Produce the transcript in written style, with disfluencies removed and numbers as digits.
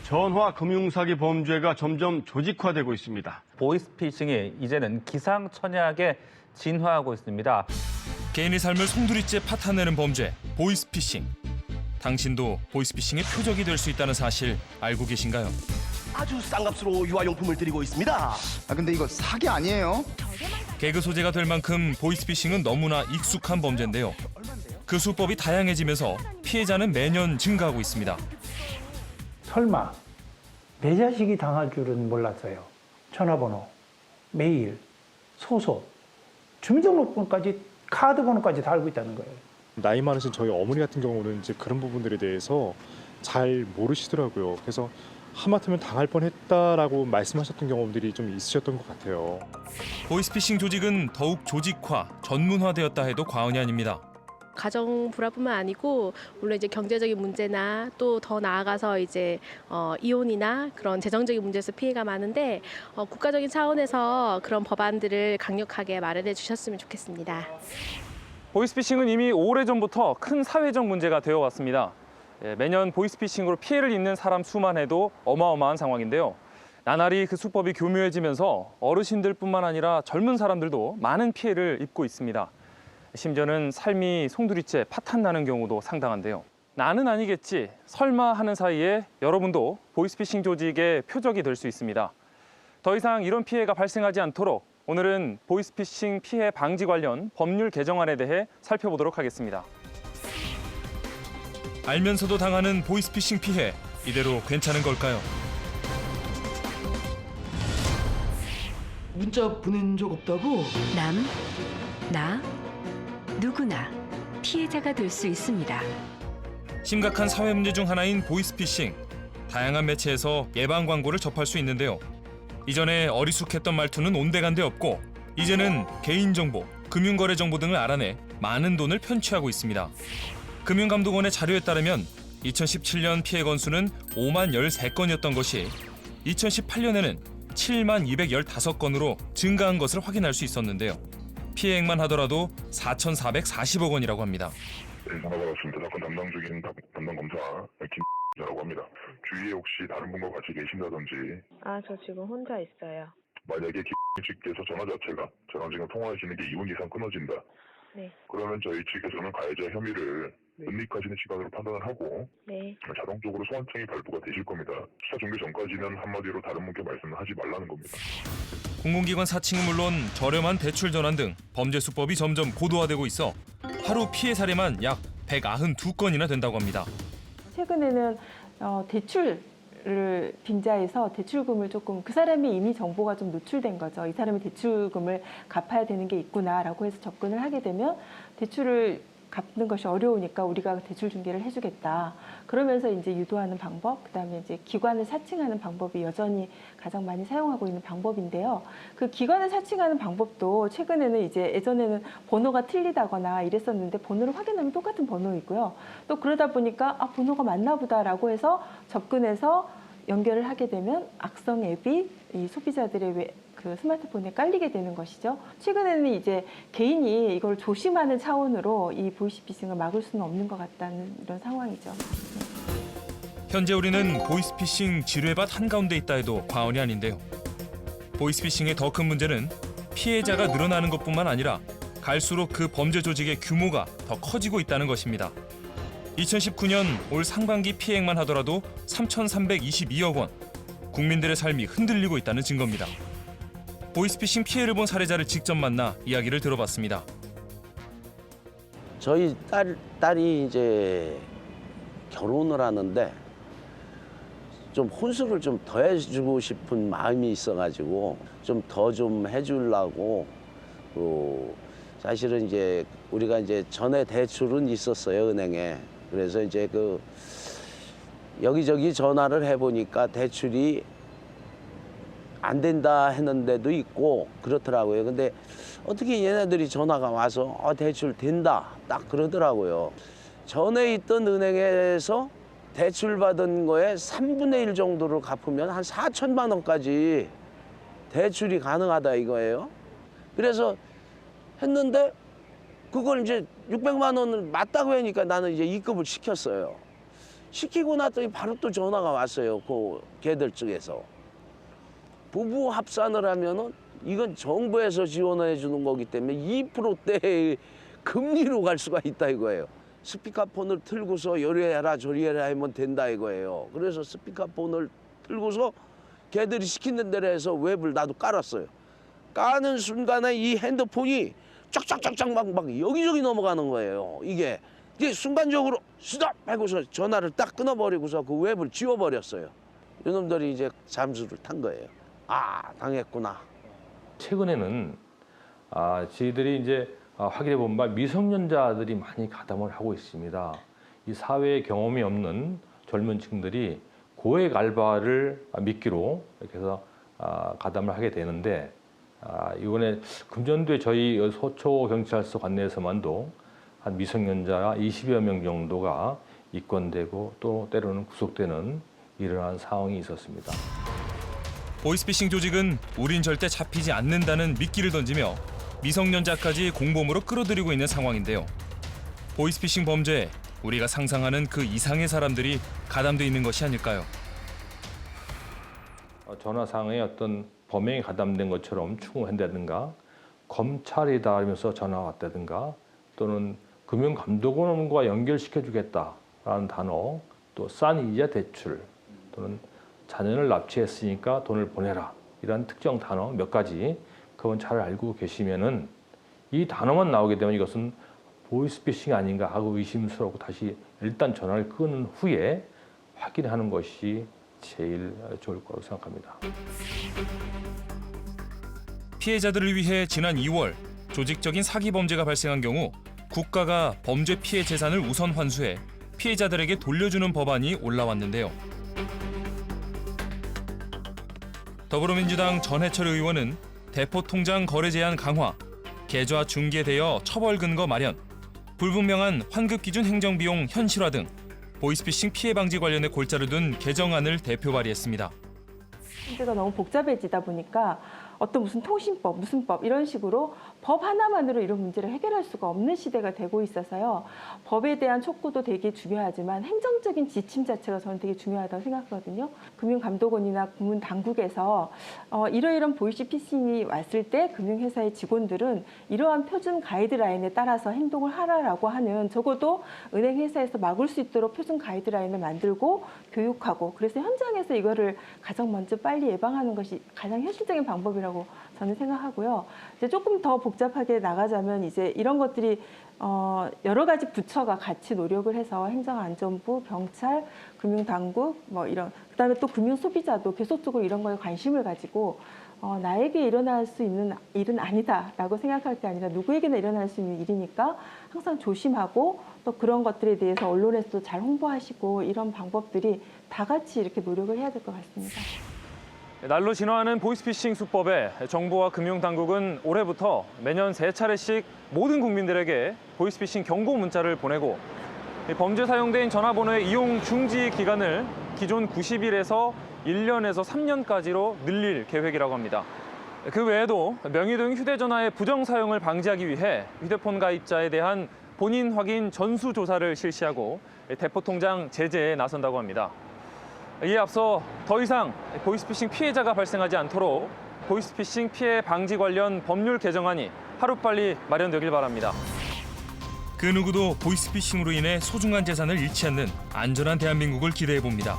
전화 금융사기 범죄가 점점 조직화되고 있습니다. 보이스피싱이 이제는 기상천외하게 진화하고 있습니다. 개인의 삶을 송두리째 파탄내는 범죄, 보이스피싱. 당신도 보이스피싱의 표적이 될 수 있다는 사실 알고 계신가요? 아주 싼 값으로 유아용품을 드리고 있습니다. 근데 이거 사기 아니에요? 개그 소재가 될 만큼 보이스피싱은 너무나 익숙한 범죄인데요. 그 수법이 다양해지면서 피해자는 매년 증가하고 있습니다. 설마 내 자식이 당할 줄은 몰랐어요. 전화번호, 메일, 소속, 주민등록번호까지 카드 번호까지 다 알고 있다는 거예요. 나이 많으신 저희 어머니 같은 경우는 이제 그런 부분들에 대해서 잘 모르시더라고요. 그래서 하마터면 당할 뻔했다라고 말씀하셨던 경험들이 좀 있으셨던 것 같아요. 보이스피싱 조직은 더욱 조직화, 전문화되었다 해도 과언이 아닙니다. 가정 불화뿐만 아니고 물론 이제 경제적인 문제나 또 더 나아가서 이제 이혼이나 그런 재정적인 문제에서 피해가 많은데 국가적인 차원에서 그런 법안들을 강력하게 마련해 주셨으면 좋겠습니다. 보이스피싱은 이미 오래전부터 큰 사회적 문제가 되어 왔습니다. 매년 보이스피싱으로 피해를 입는 사람 수만 해도 어마어마한 상황인데요. 나날이 그 수법이 교묘해지면서 어르신들뿐만 아니라 젊은 사람들도 많은 피해를 입고 있습니다. 심지어는 삶이 송두리째 파탄나는 경우도 상당한데요. 나는 아니겠지, 설마 하는 사이에 여러분도 보이스피싱 조직의 표적이 될 수 있습니다. 더 이상 이런 피해가 발생하지 않도록 오늘은 보이스피싱 피해 방지 관련 법률 개정안에 대해 살펴보도록 하겠습니다. 알면서도 당하는 보이스피싱 피해, 이대로 괜찮은 걸까요? 문자 보낸 적 없다고? 나, 누구나 피해자가 될 수 있습니다. 심각한 사회 문제 중 하나인 보이스피싱. 다양한 매체에서 예방 광고를 접할 수 있는데요. 이전에 어리숙했던 말투는 온데간데 없고 이제는 개인정보, 금융거래정보 등을 알아내 많은 돈을 편취하고 있습니다. 금융감독원의 자료에 따르면 2017년 피해 건수는 5만 13건이었던 것이 2018년에는 7만 215건으로 증가한 것을 확인할 수 있었는데요. 피해액만 하더라도 4,440억 원이라고 합니다. 전화 받았습니다. 사건 담당 중인 담당 검사 김라고 합니다. 주위에 혹시 다른 분과 같이 계신다든지. 저 지금 혼자 있어요. 만약에 씨께서 전화 자체가 저랑 지금 통화하시는 게 2분 이상 끊어진다. 네. 그러면 저희 측에서는 가해자 혐의를 은닉하시는 시간으로 판단을 하고 자동적으로 소환청이 발부가 되실 겁니다. 수사 종료 전까지는 한마디로 다른 분께 말씀을 하지 말라는 겁니다. 공공기관 사칭은 물론 저렴한 대출 전환 등 범죄 수법이 점점 고도화되고 있어 하루 피해 사례만 약 192건이나 된다고 합니다. 최근에는 대출을 빙자해서 대출금을 조금 그 사람이 이미 정보가 좀 노출된 거죠. 이 사람이 대출금을 갚아야 되는 게 있구나라고 해서 접근을 하게 되면 대출을 갚는 것이 어려우니까 우리가 대출 중개를 해주겠다. 그러면서 이제 유도하는 방법, 그다음에 이제 기관을 사칭하는 방법이 여전히 가장 많이 사용하고 있는 방법인데요. 그 기관을 사칭하는 방법도 최근에는 이제 예전에는 번호가 틀리다거나 이랬었는데 번호를 확인하면 똑같은 번호이고요. 또 그러다 보니까 번호가 맞나 보다라고 해서 접근해서 연결을 하게 되면 악성 앱이 이 소비자들의 그 스마트폰에 깔리게 되는 것이죠. 최근에는 이제 개인이 이걸 조심하는 차원으로 이 보이스피싱을 막을 수는 없는 것 같다는 이런 상황이죠. 현재 우리는 보이스피싱 지뢰밭 한가운데 있다 해도 과언이 아닌데요. 보이스피싱의 더 큰 문제는 피해자가 늘어나는 것뿐만 아니라 갈수록 그 범죄 조직의 규모가 더 커지고 있다는 것입니다. 2019년 올 상반기 피해액만 하더라도 3,322억 원. 국민들의 삶이 흔들리고 있다는 증거입니다. 보이스피싱 피해를 본 사례자를 직접 만나 이야기를 들어봤습니다. 저희 딸이 이제 결혼을 하는데 좀 혼수를 좀 더 해주고 싶은 마음이 있어가지고 좀 더 좀 해주려고 사실은 이제 우리가 이제 전에 대출은 있었어요, 은행에. 그래서 이제 그 여기저기 전화를 해보니까 대출이 안 된다 했는데도 있고 그렇더라고요. 근데 어떻게 얘네들이 전화가 와서 대출 된다 딱 그러더라고요. 전에 있던 은행에서 대출 받은 거에 3분의 1 정도를 갚으면 한 4천만 원까지 대출이 가능하다 이거예요. 그래서 했는데 그걸 이제 600만 원을 맞다고 하니까 나는 이제 입금을 시켰어요. 시키고 났더니 바로 또 전화가 왔어요. 그 걔들 측에서. 부부 합산을 하면은 이건 정부에서 지원해 주는 거기 때문에 2%대의 금리로 갈 수가 있다 이거예요. 스피커폰을 틀고서 요리해라 저리해라 하면 된다 이거예요. 그래서 스피커폰을 틀고서 걔들이 시키는 대로 해서 웹을 나도 깔았어요. 까는 순간에 이 핸드폰이 쫙쫙쫙쫙 막 여기저기 넘어가는 거예요. 이게 순간적으로 스톱 하고서 전화를 딱 끊어버리고서 그 웹을 지워버렸어요. 이놈들이 이제 잠수를 탄 거예요. 아, 당했구나. 최근에는 저희들이 이제 확인해 보면 바 미성년자들이 많이 가담을 하고 있습니다. 이 사회에 경험이 없는 젊은 층들이 고액 알바를 미끼로 이렇게 해서 가담을 하게 되는데 이번에 금년도에 저희 서초경찰서 관내에서만도 한 미성년자 20여 명 정도가 입건되고 또 때로는 구속되는 이러한 상황이 있었습니다. 보이스피싱 조직은 우린 절대 잡히지 않는다는 미끼를 던지며 미성년자까지 공범으로 끌어들이고 있는 상황인데요. 보이스피싱 범죄에 우리가 상상하는 그 이상의 사람들이 가담돼 있는 것이 아닐까요? 전화상에 어떤 범행이 가담된 것처럼 추궁한다든가 검찰이다 하면서 전화가 왔다든가 또는 금융감독원과 연결시켜주겠다라는 단어, 또 싼 이자 대출 또는 자녀를 납치했으니까 돈을 보내라 이런 특정 단어 몇 가지 그건 잘 알고 계시면은 이 단어만 나오게 되면 이것은 보이스피싱 아닌가 하고 의심스럽고 다시 일단 전화를 끊은 후에 확인하는 것이 제일 좋을 거라고 생각합니다. 피해자들을 위해 지난 2월 조직적인 사기 범죄가 발생한 경우 국가가 범죄 피해 재산을 우선 환수해 피해자들에게 돌려주는 법안이 올라왔는데요. 더불어민주당 전해철 의원은 대포통장 거래 제한 강화, 계좌 중개 대여 처벌 근거 마련, 불분명한 환급 기준 행정비용 현실화 등 보이스피싱 피해 방지 관련해 골자를 둔 개정안을 대표 발의했습니다. 문제가 너무 복잡해지다 보니까 어떤 무슨 통신법, 무슨 법 이런 식으로 법 하나만으로 이런 문제를 해결할 수가 없는 시대가 되고 있어서요. 법에 대한 촉구도 되게 중요하지만 행정적인 지침 자체가 저는 되게 중요하다고 생각하거든요. 금융감독원이나 금융당국에서 이러이런 보이스피싱이 왔을 때 금융회사의 직원들은 이러한 표준 가이드라인에 따라서 행동을 하라라고 하는 적어도 은행회사에서 막을 수 있도록 표준 가이드라인을 만들고 교육하고 그래서 현장에서 이거를 가장 먼저 빨리 예방하는 것이 가장 현실적인 방법이라고 저는 생각하고요. 이제 조금 더 복잡하게 나가자면 이제 이런 것들이 여러 가지 부처가 같이 노력을 해서 행정안전부, 경찰, 금융당국 뭐 이런 그다음에 또 금융소비자도 계속적으로 이런 거에 관심을 가지고 나에게 일어날 수 있는 일은 아니다라고 생각할 게 아니라 누구에게나 일어날 수 있는 일이니까 항상 조심하고 또 그런 것들에 대해서 언론에서도 잘 홍보하시고 이런 방법들이 다 같이 이렇게 노력을 해야 될 것 같습니다. 날로 진화하는 보이스피싱 수법에 정부와 금융당국은 올해부터 매년 3차례씩 모든 국민들에게 보이스피싱 경고 문자를 보내고 범죄 사용된 전화번호의 이용 중지 기간을 기존 90일에서 1년에서 3년까지로 늘릴 계획이라고 합니다. 그 외에도 명의 등 휴대전화의 부정 사용을 방지하기 위해 휴대폰 가입자에 대한 본인 확인 전수 조사를 실시하고 대포통장 제재에 나선다고 합니다. 이에 앞서 더 이상 보이스피싱 피해자가 발생하지 않도록 보이스피싱 피해 방지 관련 법률 개정안이 하루빨리 마련되길 바랍니다. 그 누구도 보이스피싱으로 인해 소중한 재산을 잃지 않는 안전한 대한민국을 기대해 봅니다.